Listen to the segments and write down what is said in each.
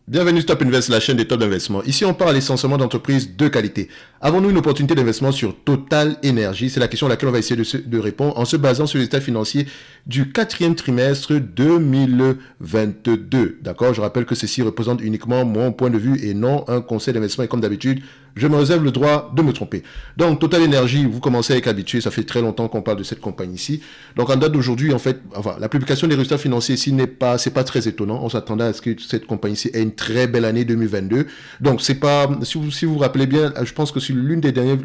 Bienvenue sur Top Invest, la chaîne des top d'investissement. Ici, on parle essentiellement d'entreprises de qualité. Avons-nous une opportunité d'investissement sur Total Energy? C'est la question à laquelle on va essayer de répondre en se basant sur les états financiers du quatrième trimestre 2022. D'accord? Je rappelle que ceci représente uniquement mon point de vue et non un conseil d'investissement. Et comme d'habitude, je me réserve le droit de me tromper. Donc, Total Energy, vous commencez à être habitué. Ça fait très longtemps qu'on parle de cette compagnie ici. Donc, en date d'aujourd'hui, en fait, la publication des résultats financiers ici c'est pas très étonnant. On s'attendait à ce que cette compagnie ici ait une très belle année 2022. Donc, c'est pas, si vous vous rappelez bien, je pense que sur l'une des dernières,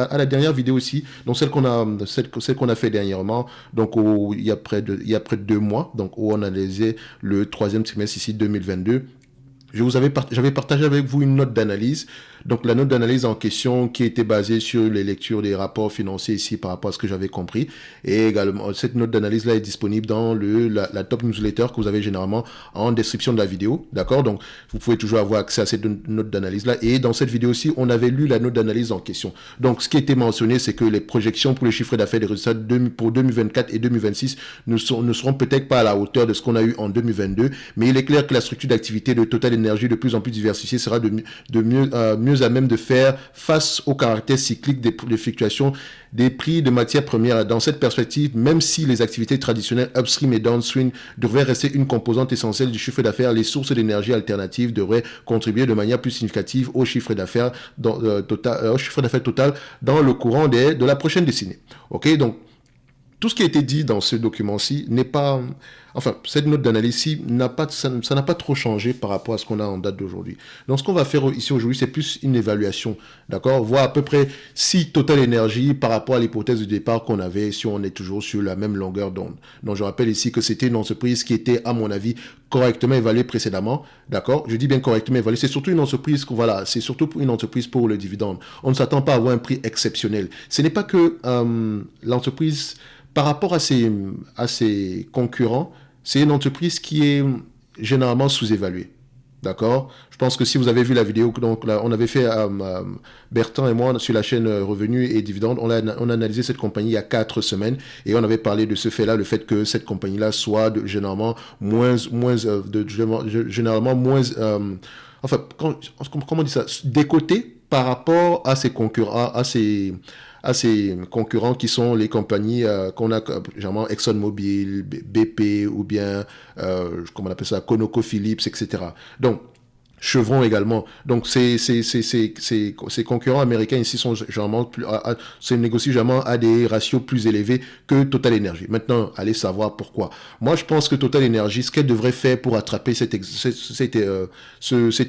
à la dernière vidéo aussi, donc celle qu'on a fait dernièrement, donc il y a près de 2 mois, donc où on analysait le troisième trimestre ici 2022. J'avais partagé avec vous une note d'analyse. Donc, la note d'analyse en question qui était basée sur les lectures des rapports financiers ici par rapport à ce que j'avais compris. Et également, cette note d'analyse-là est disponible dans la top newsletter que vous avez généralement en description de la vidéo. D'accord? Donc, vous pouvez toujours avoir accès à cette note d'analyse-là. Et dans cette vidéo aussi, on avait lu la note d'analyse en question. Donc, ce qui était mentionné, c'est que les projections pour les chiffres d'affaires des résultats pour 2024 et 2026 ne seront peut-être pas à la hauteur de ce qu'on a eu en 2022. Mais il est clair que la structure d'activité de Total Energy de plus en plus diversifiée sera de mieux à même de faire face au caractère cyclique des fluctuations des prix de matières premières. Dans cette perspective, même si les activités traditionnelles upstream et downstream devraient rester une composante essentielle du chiffre d'affaires, les sources d'énergie alternatives devraient contribuer de manière plus significative au chiffre d'affaires total dans le courant de la prochaine décennie. Ok, donc tout ce qui a été dit dans ce document-ci n'est pas... Enfin, cette note d'analyse-ci ça n'a pas trop changé par rapport à ce qu'on a en date d'aujourd'hui. Donc, ce qu'on va faire ici aujourd'hui, c'est plus une évaluation, d'accord? Voir à peu près si Total Energy, par rapport à l'hypothèse de départ qu'on avait, si on est toujours sur la même longueur d'onde. Donc, je rappelle ici que c'était une entreprise qui était, à mon avis, correctement évaluée précédemment, d'accord? Je dis bien correctement évaluée. C'est surtout une entreprise, c'est surtout une entreprise pour le dividende. On ne s'attend pas à avoir un prix exceptionnel. Ce n'est pas que l'entreprise... Par rapport à ses concurrents, c'est une entreprise qui est généralement sous-évaluée. D'accord? Je pense que si vous avez vu la vidéo, donc là, on avait fait, Bertrand et moi, sur la chaîne Revenus et Dividendes, on a analysé cette compagnie il y a 4 semaines et on avait parlé de ce fait-là, le fait que cette compagnie-là soit généralement moins, enfin, comment on dit ça? Décotée par rapport à ses concurrents, à ses concurrents qui sont les compagnies qu'on a, généralement ExxonMobil, BP ou bien, comment on appelle ça, ConocoPhillips, etc. Donc, Chevron également. Donc, ces concurrents américains ici sont généralement se négocient généralement à des ratios plus élevés que Total Energy. Maintenant, allez savoir pourquoi. Moi, je pense que Total Energy, ce qu'elle devrait faire pour attraper cet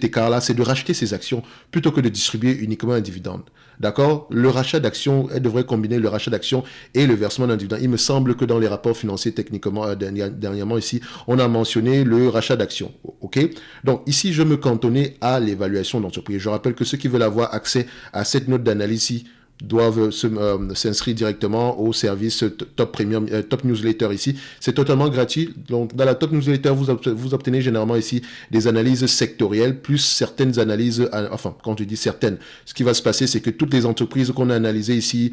écart-là, c'est de racheter ses actions plutôt que de distribuer uniquement un dividende. D'accord? Le rachat d'actions, elle devrait combiner le rachat d'actions et le versement d'un dividende. Il me semble que dans les rapports financiers, techniquement, dernièrement ici, on a mentionné le rachat d'actions. OK? Donc, ici, je me cantonnais à l'évaluation d'entreprise. Je rappelle que ceux qui veulent avoir accès à cette note d'analyse ici doivent s'inscrire directement au service Top Premium, Top Newsletter ici. C'est totalement gratuit. Donc, dans la Top Newsletter, vous obtenez généralement ici des analyses sectorielles, plus certaines analyses, enfin, quand je dis certaines, ce qui va se passer, c'est que toutes les entreprises qu'on a analysées ici,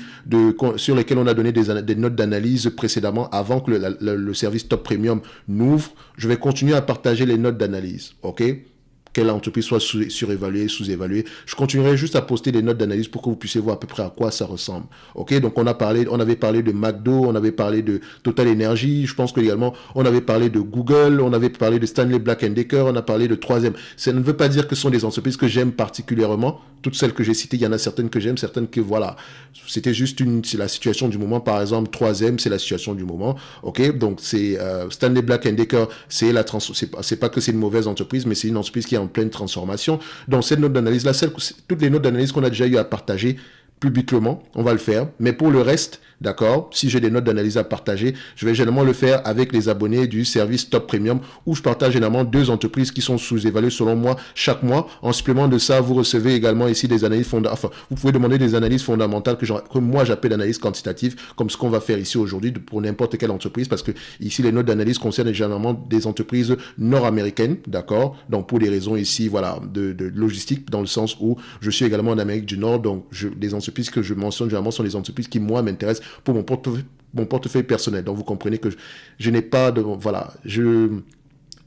sur lesquelles on a donné des notes d'analyse précédemment, avant que le service Top Premium n'ouvre, je vais continuer à partager les notes d'analyse. OK? Quelle entreprise soit surévaluée, sous-évaluée. Je continuerai juste à poster des notes d'analyse pour que vous puissiez voir à peu près à quoi ça ressemble. Ok, donc on avait parlé de McDo, on avait parlé de Total Energy, je pense que également on avait parlé de Google, on avait parlé de Stanley Black & Decker, on a parlé de Troisième. Ça ne veut pas dire que ce sont des entreprises que j'aime particulièrement. Toutes celles que j'ai citées, il y en a certaines que j'aime, certaines que voilà. C'était juste c'est la situation du moment. Par exemple, Troisième, c'est la situation du moment. Ok, donc c'est Stanley Black & Decker, c'est pas que c'est une mauvaise entreprise, mais c'est une entreprise qui est en pleine transformation. Donc, cette note d'analyse-là, toutes les notes d'analyse qu'on a déjà eu à partager publiquement, on va le faire. Mais pour le reste, d'accord, si j'ai des notes d'analyse à partager, je vais généralement le faire avec les abonnés du service Top Premium où je partage généralement 2 entreprises qui sont sous-évaluées selon moi chaque mois. En supplément de ça, vous recevez également ici des analyses fondamentales. Enfin, vous pouvez demander des analyses fondamentales que moi j'appelle analyse quantitative, comme ce qu'on va faire ici aujourd'hui pour n'importe quelle entreprise, parce que ici les notes d'analyse concernent généralement des entreprises nord-américaines, d'accord. Donc pour des raisons ici, voilà, de logistique, dans le sens où je suis également en Amérique du Nord, donc des entreprises que je mentionne généralement sont les entreprises qui moi m'intéressent pour mon portefeuille personnel. Donc vous comprenez que je n'ai pas de... Voilà,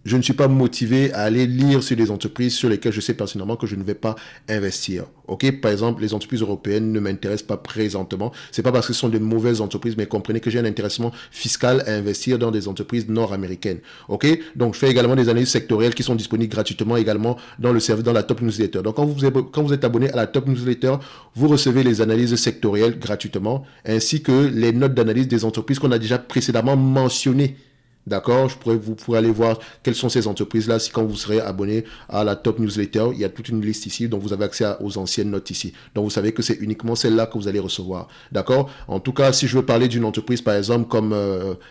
je ne suis pas motivé à aller lire sur des entreprises sur lesquelles je sais personnellement que je ne vais pas investir. Ok, par exemple, les entreprises européennes ne m'intéressent pas présentement. C'est pas parce que ce sont de mauvaises entreprises, mais comprenez que j'ai un intéressement fiscal à investir dans des entreprises nord-américaines. Ok, donc je fais également des analyses sectorielles qui sont disponibles gratuitement également dans le service, dans la Top Newsletter. Donc quand vous êtes abonné à la Top Newsletter, vous recevez les analyses sectorielles gratuitement, ainsi que les notes d'analyse des entreprises qu'on a déjà précédemment mentionnées. D'accord, vous pourrez aller voir quelles sont ces entreprises-là. Si quand vous serez abonné à la Top Newsletter, il y a toute une liste ici, donc vous avez accès aux anciennes notes ici. Donc vous savez que c'est uniquement celle-là que vous allez recevoir. D'accord. En tout cas, si je veux parler d'une entreprise, par exemple, comme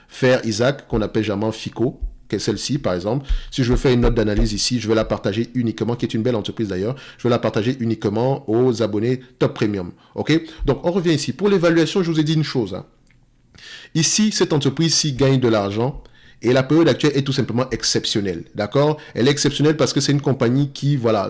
Fair Isaac, qu'on appelle généralement FICO, qui est celle-ci, par exemple. Si je veux faire une note d'analyse ici, je vais la partager uniquement, qui est une belle entreprise d'ailleurs, je vais la partager uniquement aux abonnés Top Premium. OK? Donc, on revient ici. Pour l'évaluation, je vous ai dit une chose. Hein. Ici, cette entreprise-ci gagne de l'argent. Et la période actuelle est tout simplement exceptionnelle, d'accord? Elle est exceptionnelle parce que c'est une compagnie qui, voilà,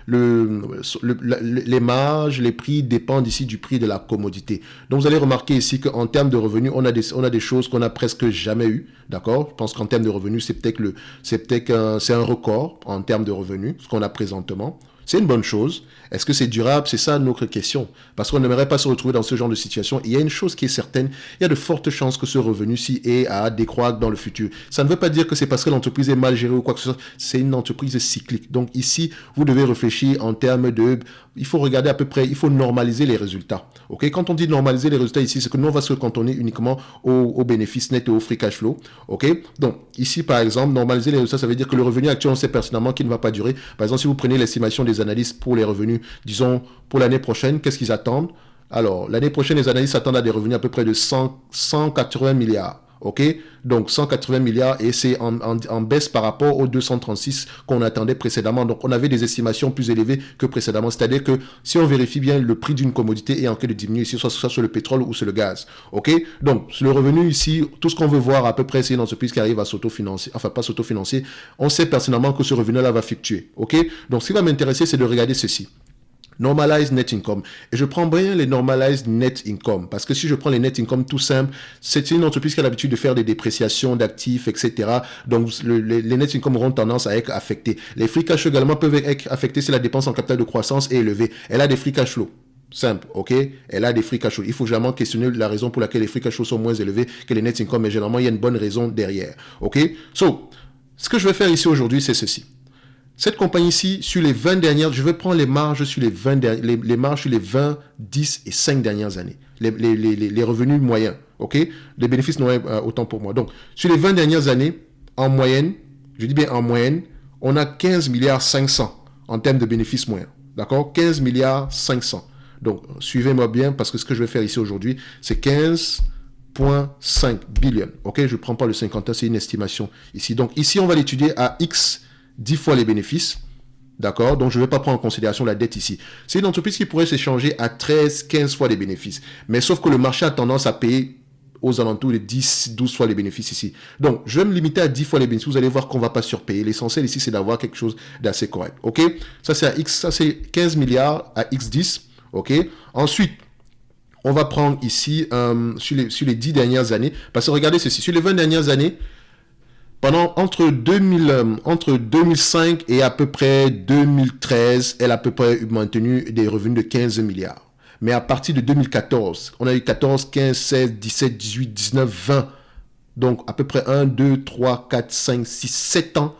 les marges, les prix dépendent ici du prix de la commodité. Donc, vous allez remarquer ici qu'en termes de revenus, on a des choses qu'on a presque jamais eues, d'accord? Je pense qu'en termes de revenus, c'est un record en termes de revenus, ce qu'on a présentement. C'est une bonne chose. Est-ce que c'est durable? C'est ça notre question. Parce qu'on n'aimerait pas se retrouver dans ce genre de situation. Il y a une chose qui est certaine, il y a de fortes chances que ce revenu-ci ait à décroître dans le futur. Ça ne veut pas dire que c'est parce que l'entreprise est mal gérée ou quoi que ce soit. C'est une entreprise cyclique. Donc ici, vous devez réfléchir en termes de... Il faut regarder à peu près, il faut normaliser les résultats. Okay? Quand on dit normaliser les résultats ici, c'est que nous, on va se cantonner uniquement aux bénéfices nets et au free cash flow. Okay? Donc ici, par exemple, normaliser les résultats, ça veut dire que le revenu actuel, on sait pertinemment qu'il ne va pas durer. Par exemple, si vous prenez l'estimation des analystes pour les revenus, disons, pour l'année prochaine, qu'est-ce qu'ils attendent? Alors, l'année prochaine, les analystes s'attendent à des revenus à peu près de 180 milliards. OK? Donc, 180 milliards et c'est en baisse par rapport aux 236 qu'on attendait précédemment. Donc, on avait des estimations plus élevées que précédemment. C'est-à-dire que si on vérifie bien, le prix d'une commodité est en train de diminuer ici, soit sur le pétrole ou sur le gaz. OK? Donc, le revenu ici, tout ce qu'on veut voir à peu près, c'est une entreprise qui arrive à s'autofinancer, enfin pas s'autofinancer. On sait personnellement que ce revenu-là va fluctuer. OK? Donc, ce qui va m'intéresser, c'est de regarder ceci. Normalized net income. Et je prends bien les normalized net income. Parce que si je prends les net income tout simple, c'est une entreprise qui a l'habitude de faire des dépréciations d'actifs, etc. Donc, les net income auront tendance à être affectés. Les free cash flow également peuvent être affectés si la dépense en capital de croissance est élevée. Elle a des free cash flow. Simple, ok? Elle a des free cash flow. Il faut généralement questionner la raison pour laquelle les free cash flow sont moins élevés que les net income. Mais généralement, il y a une bonne raison derrière. Ok? So, ce que je vais faire ici aujourd'hui, c'est ceci. Cette compagnie-ci, sur les 20 dernières, je vais prendre les marges sur les 20, les marges sur les 20, 10 et 5 dernières années. Les revenus moyens, ok? Les bénéfices moyens, autant pour moi. Donc, sur les 20 dernières années, en moyenne, je dis bien en moyenne, on a 15 milliards 500 en termes de bénéfices moyens. D'accord? 15 milliards 500. Donc, suivez-moi bien parce que ce que je vais faire ici aujourd'hui, c'est 15,5 billions. Ok? Je ne prends pas le 50 ans, c'est une estimation ici. Donc, ici, on va l'étudier à X 10 fois les bénéfices, d'accord? Donc, je ne vais pas prendre en considération la dette ici. C'est une entreprise qui pourrait s'échanger à 13, 15 fois les bénéfices. Mais sauf que le marché a tendance à payer aux alentours de 10, 12 fois les bénéfices ici. Donc, je vais me limiter à 10 fois les bénéfices. Vous allez voir qu'on ne va pas surpayer. L'essentiel ici, c'est d'avoir quelque chose d'assez correct, ok? Ça, c'est à X, ça, c'est 15 milliards à X10, ok? Ensuite, on va prendre ici, sur les 10 dernières années, parce que regardez ceci, sur les 20 dernières années, entre 2005 et à peu près 2013, elle a à peu près maintenu des revenus de 15 milliards. Mais à partir de 2014, on a eu 14, 15, 16, 17, 18, 19, 20. Donc à peu près 1, 2, 3, 4, 5, 6, 7 ans.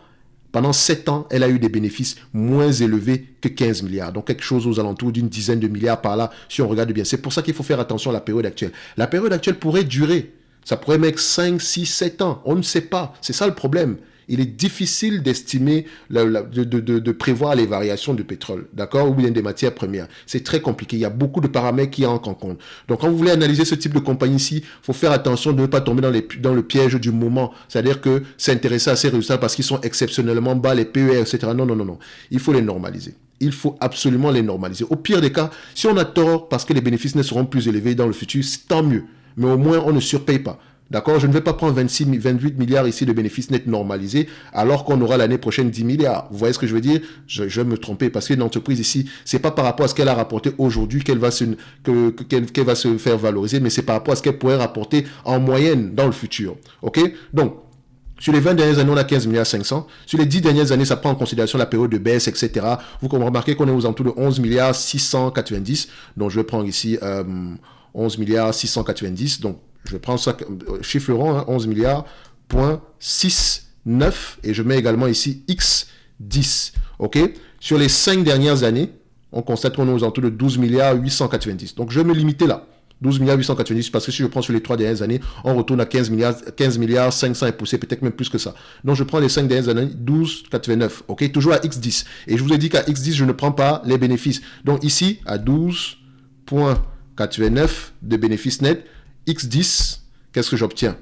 Pendant 7 ans, elle a eu des bénéfices moins élevés que 15 milliards. Donc quelque chose aux alentours d'une dizaine de milliards par là, si on regarde bien. C'est pour ça qu'il faut faire attention à la période actuelle. La période actuelle pourrait durer. Ça pourrait mettre 5, 6, 7 ans. On ne sait pas. C'est ça le problème. Il est difficile d'estimer, de prévoir les variations du pétrole, d'accord, ou bien des matières premières. C'est très compliqué. Il y a beaucoup de paramètres qui entrent en compte. Donc, quand vous voulez analyser ce type de compagnie-ci, il faut faire attention de ne pas tomber dans le piège du moment. C'est-à-dire que s'intéresser à ces résultats parce qu'ils sont exceptionnellement bas, les PER, etc. Non, non, non, non. Il faut les normaliser. Il faut absolument les normaliser. Au pire des cas, si on a tort parce que les bénéfices ne seront plus élevés dans le futur, c'est tant mieux. Mais au moins, on ne surpaye pas. D'accord? Je ne vais pas prendre 28 milliards ici de bénéfices nets normalisés alors qu'on aura l'année prochaine 10 milliards. Vous voyez ce que je veux dire? Je vais me tromper parce qu'une entreprise ici, c'est pas par rapport à ce qu'elle a rapporté aujourd'hui qu'elle va se faire valoriser, mais c'est par rapport à ce qu'elle pourrait rapporter en moyenne dans le futur. OK? Donc, Sur les 20 dernières années, on a 15 milliards 500. Sur les 10 dernières années, ça prend en considération la période de baisse, etc. Vous remarquez qu'on est aux alentours de 11 milliards 690. Donc, je vais prendre ici 11 milliards 690. Donc, je vais prendre ça, chiffre rond, 11 milliards, point 69. Et je mets également ici X10. OK? Sur les 5 dernières années, on constate qu'on est aux alentours de 12 milliards 890. Donc, je vais me limiter là. 12 milliards 890, parce que si je prends sur les 3 dernières années, on retourne à 15 milliards 500 et poussé, peut-être même plus que ça. Donc, je prends les 5 dernières années, 12,89, ok, toujours à X10. Et je vous ai dit qu'à X10, je ne prends pas les bénéfices. Donc, ici, à 12,89 de bénéfices nets, X10, qu'est-ce que j'obtiens?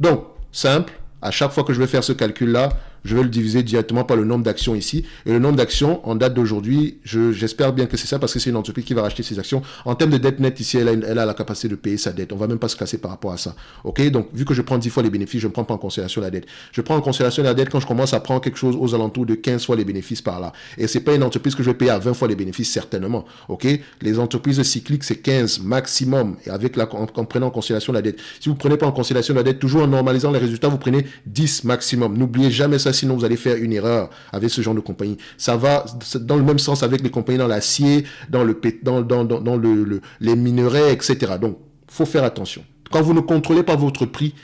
Donc, simple, à chaque fois que je vais faire ce calcul-là, je vais le diviser directement par le nombre d'actions ici. Et le nombre d'actions, en date d'aujourd'hui, j'espère bien que c'est ça, parce que c'est une entreprise qui va racheter ses actions. En termes de dette nette, ici, elle a la capacité de payer sa dette. On ne va même pas se casser par rapport à ça. OK? Donc, vu que je prends 10 fois les bénéfices, je ne prends pas en considération la dette. Je prends en considération la dette quand je commence à prendre quelque chose aux alentours de 15 fois les bénéfices par là. Et ce n'est pas une entreprise que je vais payer à 20 fois les bénéfices, certainement. OK? Les entreprises cycliques, c'est 15 maximum, et en prenant en considération la dette. Si vous ne prenez pas en considération la dette, toujours en normalisant les résultats, vous prenez 10 maximum. N'oubliez jamais ça, sinon vous allez faire une erreur avec ce genre de compagnie. Ça va dans le même sens avec les compagnies dans l'acier, dans les minerais, etc. Donc, il faut faire attention. Quand vous ne contrôlez pas votre prix,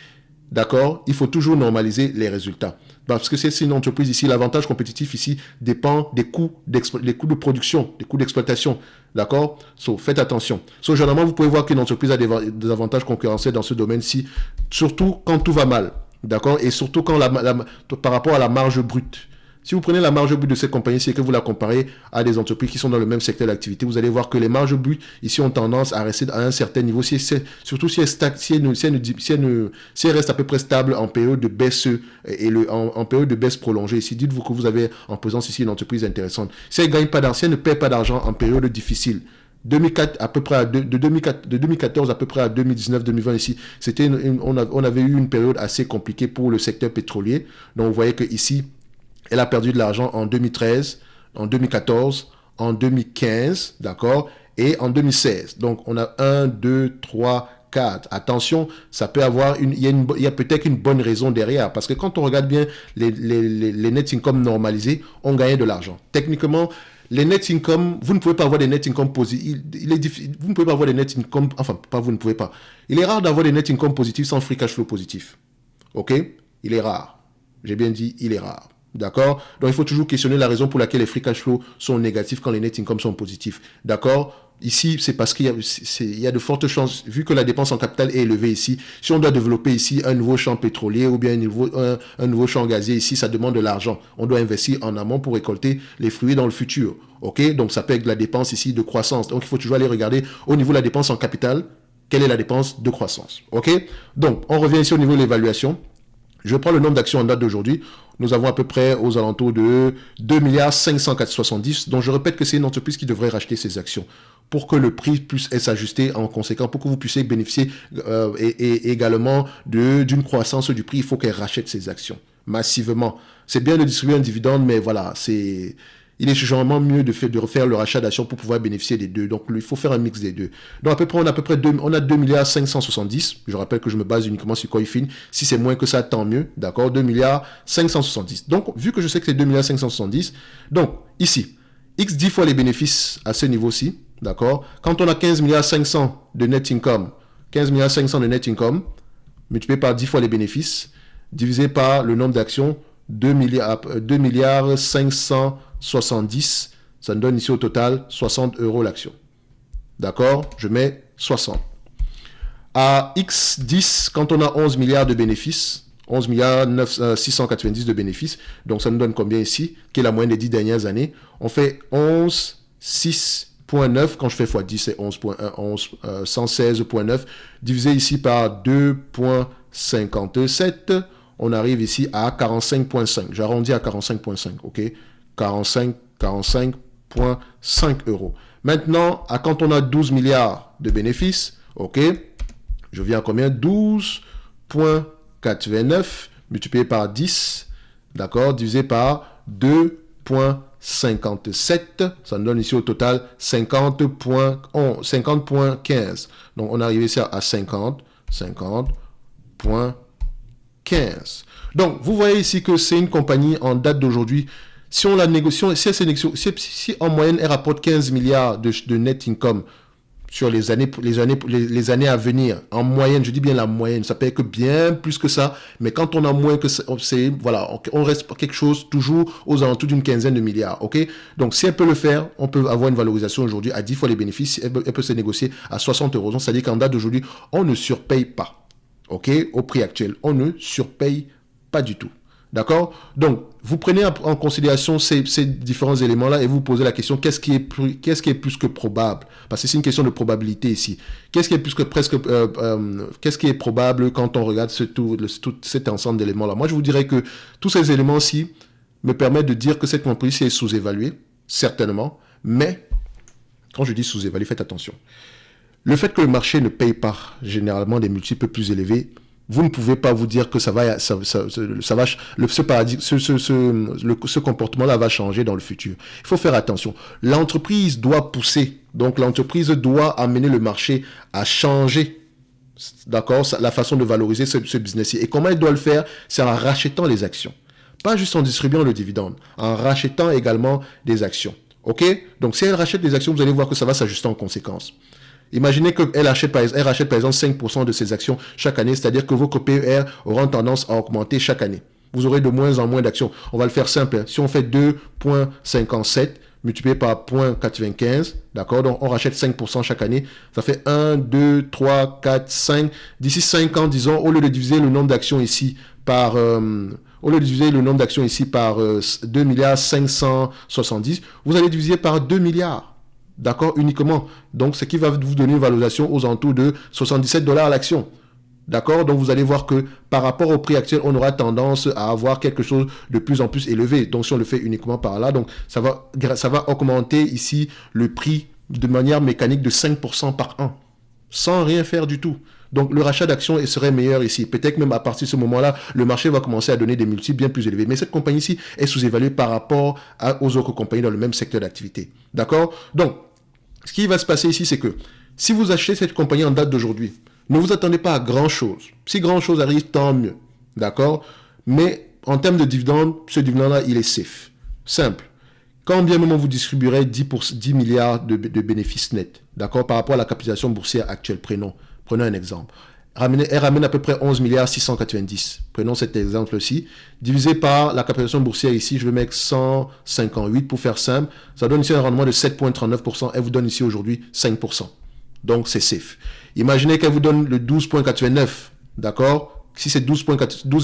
d'accord, il faut toujours normaliser les résultats. Parce que c'est une entreprise ici, l'avantage compétitif ici dépend des coûts de production, des coûts d'exploitation. D'accord? Faites attention. Généralement, vous pouvez voir qu'une entreprise a des avantages concurrentiels dans ce domaine-ci, surtout quand tout va mal. D'accord? Et surtout quand par rapport à la marge brute. Si vous prenez la marge brute de cette compagnie-ci et que vous la comparez à des entreprises qui sont dans le même secteur d'activité, vous allez voir que les marges brutes ici ont tendance à rester à un certain niveau. Surtout si elle reste à peu près stable en période de baisse en période de baisse prolongée. Ici, dites-vous que vous avez en présence ici une entreprise intéressante. Si elle ne perd pas d'argent en période difficile, 2004 à peu près de 2014 à peu près à 2019-2020 ici, on avait eu une période assez compliquée pour le secteur pétrolier. Donc vous voyez que ici, elle a perdu de l'argent en 2013, en 2014, en 2015, d'accord, et en 2016. Donc on a 1, 2, 3, 4. Attention, ça peut avoir il y a peut-être une bonne raison derrière, parce que quand on regarde bien les net income normalisés, on gagne de l'argent. Techniquement, les net income, vous ne pouvez pas avoir des net income positifs. Vous ne pouvez pas avoir des net income, enfin, pas vous ne pouvez pas. Il est rare d'avoir des net income positifs sans free cash flow positif. OK? Il est rare. J'ai bien dit, il est rare. D'accord? Donc, il faut toujours questionner la raison pour laquelle les free cash flow sont négatifs quand les net income sont positifs. D'accord? Ici, c'est parce qu'il y a de fortes chances, vu que la dépense en capital est élevée ici, si on doit développer ici un nouveau champ pétrolier ou bien un nouveau champ gazier ici, ça demande de l'argent. On doit investir en amont pour récolter les fruits dans le futur. OK? Donc, ça peut être de la dépense ici de croissance. Donc, il faut toujours aller regarder au niveau de la dépense en capital, quelle est la dépense de croissance. OK? Donc, on revient ici au niveau de l'évaluation. Je prends le nombre d'actions en date d'aujourd'hui. Nous avons à peu près aux alentours de 2 milliards 570. Donc, je répète que c'est une entreprise qui devrait racheter ses actions pour que le prix puisse s'ajuster en conséquence, pour que vous puissiez bénéficier et également d'une croissance du prix. Il faut qu'elle rachète ses actions massivement. C'est bien de distribuer un dividende, mais voilà, il est généralement mieux de refaire le rachat d'actions pour pouvoir bénéficier des deux. Donc, il faut faire un mix des deux. Donc, on a 2 milliards 570. Je rappelle que je me base uniquement sur Coifin. Si c'est moins que ça, tant mieux. D'accord? 2 milliards 570. Donc, vu que je sais que c'est 2 milliards 570, donc, ici, X 10 fois les bénéfices à ce niveau-ci. D'accord? Quand on a 15 milliards 500 de net income, 15 milliards 500 de net income, multiplié par 10 fois les bénéfices, divisé par le nombre d'actions, 2 milliards 570, ça nous donne ici au total 60 € l'action. D'accord? Je mets 60. À X10, quand on a 11 milliards de bénéfices, 11 milliards 690 de bénéfices, donc ça nous donne combien ici, qui est la moyenne des 10 dernières années, on fait 11,6,9, quand je fais x10, c'est 116,9, divisé ici par 2,57, on arrive ici à 45,5. J'arrondis à 45,5, ok? 45,5 € Maintenant, quand on a 12 milliards de bénéfices, ok? Je viens à combien? 12,89 multiplié par 10, d'accord? Divisé par 2,57, ça nous donne ici au total 50,15. Donc, on arrive ici à 50,15. 15. Donc, vous voyez ici que c'est une compagnie en date d'aujourd'hui. Si on la négocie, si en moyenne, elle rapporte 15 milliards de net income sur les années à venir, en moyenne, je dis bien la moyenne, ça peut être que bien plus que ça, mais quand on a moins que ça, voilà, on reste quelque chose toujours aux alentours d'une quinzaine de milliards, ok? Donc, si elle peut le faire, on peut avoir une valorisation aujourd'hui à 10 fois les bénéfices, elle peut se négocier à 60 euros. Donc, c'est-à-dire qu'en date d'aujourd'hui, on ne surpaye pas, ok? Au prix actuel, on ne surpaye pas du tout. D'accord? Donc, vous prenez en considération ces différents éléments-là et vous posez la question, qu'est-ce qui est plus que probable? Parce que c'est une question de probabilité ici. Qu'est-ce qui est plus que qu'est-ce qui est probable quand on regarde tout cet ensemble d'éléments-là? Moi, je vous dirais que tous ces éléments-ci me permettent de dire que cette compagnie est sous-évaluée, certainement, mais quand je dis sous-évaluée, faites attention. Le fait que le marché ne paye pas généralement des multiples plus élevés, vous ne pouvez pas vous dire que ce comportement-là va changer dans le futur. Il faut faire attention. L'entreprise doit pousser. Donc, l'entreprise doit amener le marché à changer, d'accord, la façon de valoriser ce business-ci. Et comment elle doit le faire? C'est en rachetant les actions. Pas juste en distribuant le dividende, en rachetant également des actions. OK? Donc, si elle rachète des actions, vous allez voir que ça va s'ajuster en conséquence. Imaginez qu'elle rachète par exemple 5% de ses actions chaque année, c'est-à-dire que vos PER auront tendance à augmenter chaque année. Vous aurez de moins en moins d'actions. On va le faire simple. Si on fait 2,57 multiplié par 0,95, d'accord, donc on rachète 5% chaque année, ça fait 1, 2, 3, 4, 5. D'ici 5 ans, disons, au lieu de diviser le nombre d'actions ici par... 2 milliards 570, vous allez diviser par 2 milliards. D'accord, uniquement. Donc, ce qui va vous donner une valorisation aux alentours de 77 $ l'action. D'accord, donc vous allez voir que par rapport au prix actuel, on aura tendance à avoir quelque chose de plus en plus élevé. Donc, si on le fait uniquement par là, donc ça va augmenter ici le prix de manière mécanique de 5% par an, sans rien faire du tout. Donc, le rachat d'actions serait meilleur ici. Peut-être même à partir de ce moment-là, le marché va commencer à donner des multiples bien plus élevés. Mais cette compagnie-ci est sous-évaluée par rapport aux autres compagnies dans le même secteur d'activité. D'accord? Donc, ce qui va se passer ici, c'est que si vous achetez cette compagnie en date d'aujourd'hui, ne vous attendez pas à grand-chose. Si grand-chose arrive, tant mieux. D'accord? Mais en termes de dividendes, ce dividende-là, il est safe. Simple. Quand bien même on vous distribuerait 10 milliards de bénéfices nets, d'accord, par rapport à la capitalisation boursière actuelle, prenons un exemple. Elle ramène à peu près 11 milliards 690. Prenons cet exemple-ci. Divisé par la capitalisation boursière ici, je vais mettre 158 pour faire simple. Ça donne ici un rendement de 7,39%. Elle vous donne ici aujourd'hui 5%. Donc, c'est safe. Imaginez qu'elle vous donne le 12,89. D'accord? Si c'est 12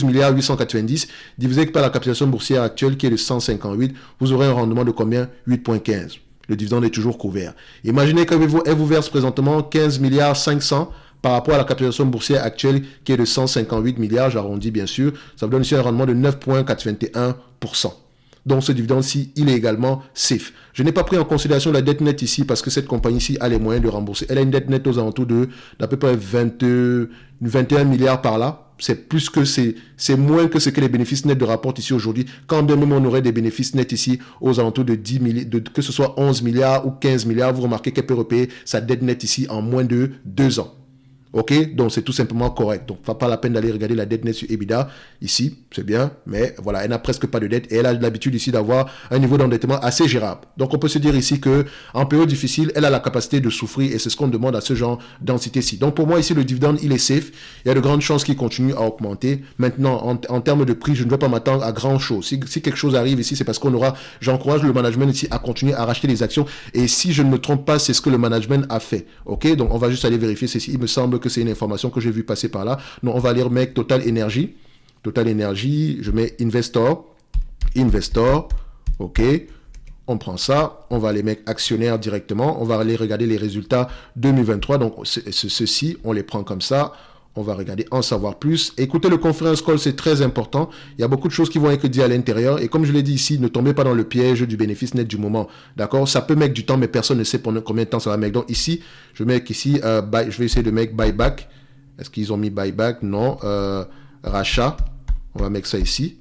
milliards 890, divisé par la capitalisation boursière actuelle qui est de 158, vous aurez un rendement de combien? 8,15. Le dividende est toujours couvert. Imaginez qu'elle vous verse présentement 15 milliards 500 par rapport à la capitalisation boursière actuelle qui est de 158 milliards, j'arrondis bien sûr, ça vous donne ici un rendement de 9,81%. Donc ce dividende-ci, il est également safe. Je n'ai pas pris en considération la dette nette ici parce que cette compagnie-ci a les moyens de rembourser. Elle a une dette nette aux alentours d'à peu près 21 milliards par là. C'est moins que ce que les bénéfices nets de rapportent ici aujourd'hui. Quand bien même on aurait des bénéfices nets ici aux alentours de 10 milliards, que ce soit 11 milliards ou 15 milliards, vous remarquez qu'elle peut repayer sa dette nette ici en moins de 2 ans. Ok, donc c'est tout simplement correct. Donc, pas la peine d'aller regarder la dette nette sur EBITDA. Ici, c'est bien, mais voilà, elle n'a presque pas de dette et elle a l'habitude ici d'avoir un niveau d'endettement assez gérable. Donc, on peut se dire ici que en période difficile, elle a la capacité de souffrir et c'est ce qu'on demande à ce genre d'entité-ci. Donc, pour moi, ici, le dividende, il est safe. Il y a de grandes chances qu'il continue à augmenter. Maintenant, en termes de prix, je ne vais pas m'attendre à grand chose. Si quelque chose arrive ici, c'est parce j'encourage le management ici à continuer à racheter les actions. Et si je ne me trompe pas, c'est ce que le management a fait. Ok, donc on va juste aller vérifier ceci. Il me semble que c'est une information que j'ai vu passer par là. Donc, on va aller remettre Total Energy. Total Energy, je mets Investor, ok. On prend ça, on va aller mettre actionnaire directement. On va aller regarder les résultats 2023. Donc, ceux-ci, on les prend comme ça. On va regarder, en savoir plus. Écoutez, le conference call, c'est très important. Il y a beaucoup de choses qui vont être dites à l'intérieur. Et comme je l'ai dit ici, ne tombez pas dans le piège du bénéfice net du moment. D'accord? Ça peut mettre du temps, mais personne ne sait pendant combien de temps ça va mettre. Donc ici, je vais mettre ici, je vais essayer de mettre buyback. Est-ce qu'ils ont mis buyback? Non. Rachat. On va mettre ça ici.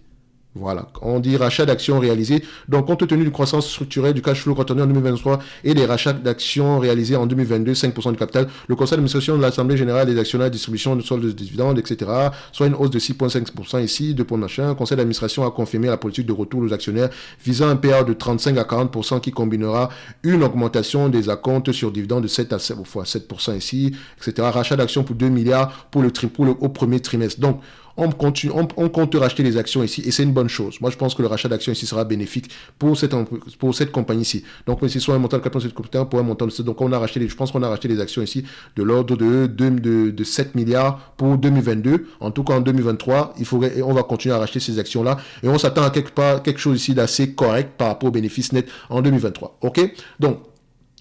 Voilà, on dit rachat d'actions réalisés. Donc, compte tenu d'une croissance structurelle du cash flow retenu en 2023 et des rachats d'actions réalisés en 2022, 5% du capital, le conseil d'administration de l'Assemblée générale des actionnaires, distribution de soldes de dividendes, etc., soit une hausse de 6,5% ici, 2 points machin. Le conseil d'administration a confirmé la politique de retour aux actionnaires visant un payout de 35 à 40% qui combinera une augmentation des acomptes sur dividendes de 7 à 7% ici, etc. Rachat d'actions pour 2 milliards au premier trimestre. Donc, on compte racheter les actions ici et c'est une bonne chose. Moi, je pense que le rachat d'actions ici sera bénéfique pour cette compagnie ici. Donc, c'est soit un montant de capital pour un montant de... Donc, je pense qu'on a racheté les actions ici de l'ordre de 7 milliards pour 2022. En tout cas, en 2023, on va continuer à racheter ces actions-là et on s'attend à quelque chose ici d'assez correct par rapport aux bénéfices nets en 2023. OK? Donc,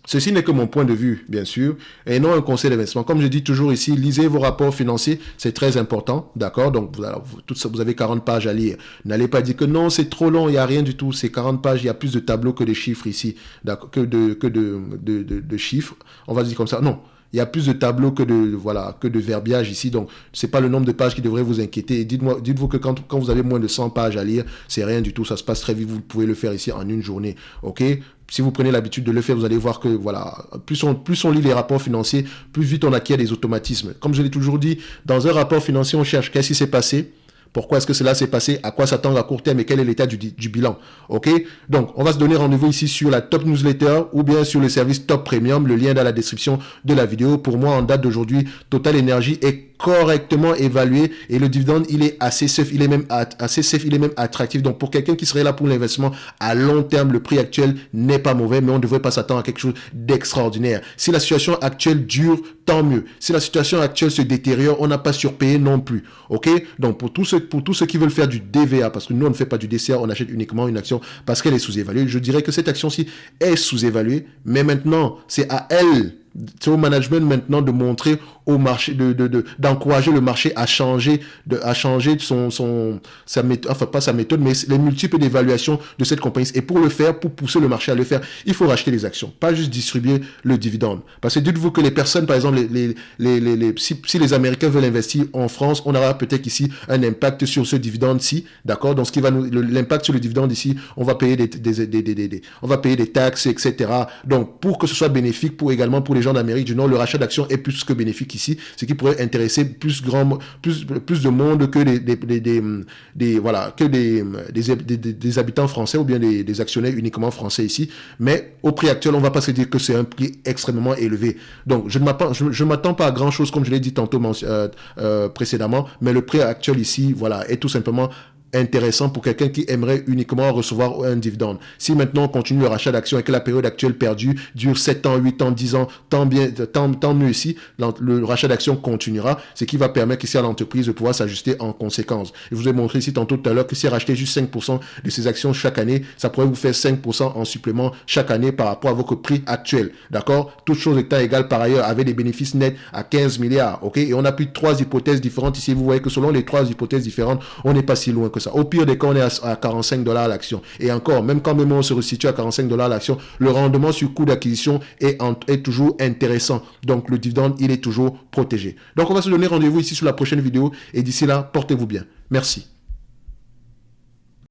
ceci n'est que mon point de vue, bien sûr, et non un conseil d'investissement. Comme je dis toujours ici, lisez vos rapports financiers, c'est très important, d'accord? Donc, vous avez 40 pages à lire. N'allez pas dire que non, c'est trop long, il n'y a rien du tout. C'est 40 pages, il y a plus de tableaux que de chiffres ici, d'accord? Que de chiffres. On va dire comme ça. Non. Il y a plus de tableaux que de verbiage ici. Donc, c'est pas le nombre de pages qui devrait vous inquiéter. Et dites-vous que quand vous avez moins de 100 pages à lire, c'est rien du tout. Ça se passe très vite. Vous pouvez le faire ici en une journée. OK? Si vous prenez l'habitude de le faire, vous allez voir que, voilà, plus on lit les rapports financiers, plus vite on acquiert des automatismes. Comme je l'ai toujours dit, dans un rapport financier, on cherche qu'est-ce qui s'est passé, pourquoi est-ce que cela s'est passé, à quoi s'attendre à court terme et quel est l'état du bilan. OK? Donc, on va se donner rendez-vous ici sur la Top Newsletter ou bien sur le service Top Premium. Le lien est dans la description de la vidéo. Pour moi, en date d'aujourd'hui, Total Energy est correctement évalué et le dividende, il est assez safe, il est même attractif. Donc, pour quelqu'un qui serait là pour l'investissement à long terme, le prix actuel n'est pas mauvais, mais on ne devrait pas s'attendre à quelque chose d'extraordinaire. Si la situation actuelle dure, tant mieux. Si la situation actuelle se détériore, on n'a pas surpayé non plus. OK? Donc, pour tous ceux qui veulent faire du DVA, parce que nous, on ne fait pas du DCA, on achète uniquement une action parce qu'elle est sous-évaluée. Je dirais que cette action-ci est sous-évaluée, mais maintenant, c'est à elle, c'est au management maintenant de montrer au marché, d'encourager le marché à changer sa méthode, enfin pas sa méthode, mais les multiples d'évaluation de cette compagnie. Et pour le faire, pour pousser le marché à le faire, il faut racheter les actions, pas juste distribuer le dividende. Parce que dites-vous que les personnes, par exemple, si les Américains veulent investir en France, on aura peut-être ici un impact sur ce dividende-ci, d'accord? Donc, l'impact sur le dividende ici, on va payer des taxes, etc. Donc, pour que ce soit bénéfique également pour les gens d'Amérique du Nord, le rachat d'actions est plus que bénéfique ici, ce qui pourrait intéresser plus de monde que des habitants français ou bien des actionnaires uniquement français ici. Mais au prix actuel, on ne va pas se dire que c'est un prix extrêmement élevé. Donc, je ne m'attends pas à grand chose, comme je l'ai dit tantôt précédemment, mais le prix actuel ici, voilà, est tout simplement intéressant pour quelqu'un qui aimerait uniquement recevoir un dividende. Si maintenant on continue le rachat d'actions et que la période actuelle perdue dure 7 ans, 8 ans, 10 ans, tant mieux ici, le rachat d'actions continuera, ce qui va permettre ici à l'entreprise de pouvoir s'ajuster en conséquence. Je vous ai montré ici tantôt tout à l'heure que si racheter juste 5% de ces actions chaque année, ça pourrait vous faire 5% en supplément chaque année par rapport à votre prix actuel. D'accord? Toutes choses étant égales par ailleurs, avec des bénéfices nets à 15 milliards. OK? Et on a pris 3 hypothèses différentes ici. Vous voyez que selon les 3 hypothèses différentes, on n'est pas si loin que ça. Au pire des cas, on est à 45 $ l'action. Et encore, même quand on se resitue à 45 $ l'action, le rendement sur coût d'acquisition est toujours intéressant. Donc, le dividende, il est toujours protégé. Donc, on va se donner rendez-vous ici sur la prochaine vidéo. Et d'ici là, portez-vous bien. Merci.